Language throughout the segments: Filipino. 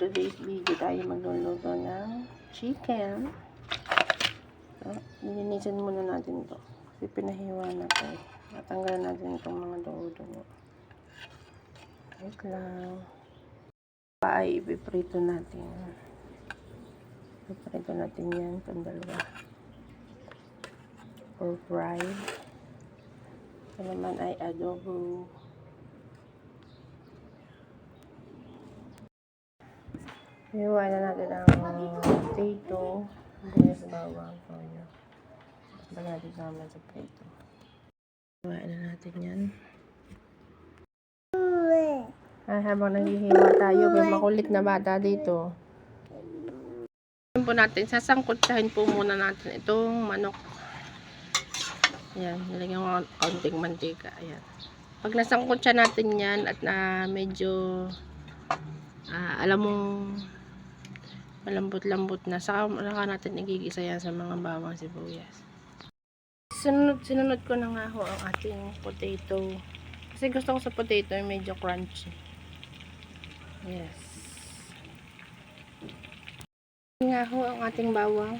today's video tayo magluluto ng chicken. So, nilinisan muna natin to kasi pinahiwa natin. Natanggalan natin itong mga dugo-dugo. Wait lang. Ay ipiprito natin. Ipiprito natin yan itong dalawa. Or fried. Ito naman ay adobo. Iwan na natin ang potato. Bilis bawang toyo. Baka natin naman sa prito. Iwan na natin yan. Ay, habang naghihiwa tayo, may makulit na bata dito. Ayan po natin, sasangkutsahin po muna natin itong manok. Ayan, nilagyan ko kaunting mantika. Ayan. Pag nasangkutsa natin yan at medyo alam mong malambot-lambot na, saka natin igigisa yan sa mga bawang sibuyas. Sinunod ko na nga ho ang ating potato. Kasi gusto ko sa potato ay medyo crunchy. Yes. Nga ho ang ating bawang.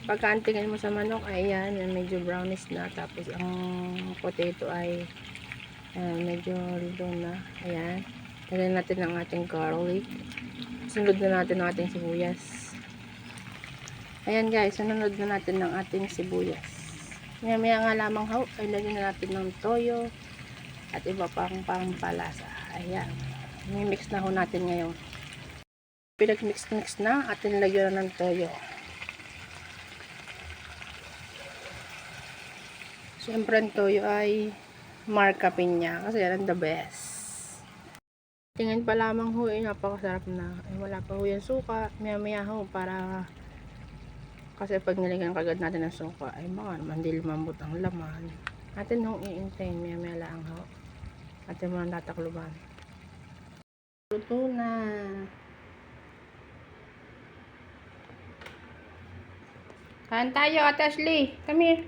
Pagkaantingin mo sa manok, ayan, medyo brownish na. Tapos ang potato ay medyo luto na. Ayan. Lagyan natin ang ating garlic. Sunod na natin ang ating sibuyas. Ayan guys, sunod na natin ang ating sibuyas. Maya nga lamang ho, ay lagyan na natin ng toyo at iba pang pampalasa. Ayan. Mimix na ho natin ngayon. Pinag-mix na at nilagyan na ng toyo. Siyempre ang toyo ay marka pinya kasi yan ang the best. Tingin pa lamang ho, napakasarap na. Ay, wala pa ho yung suka. Maya ho para kasi pag nilagyan kagad natin ng suka ay baka naman di lumambot ang laman. Atin hong iintayin maya lang ho. Atin mo nang tatakluban. Luto na. Kain tayo, Ate Ashley. Come here.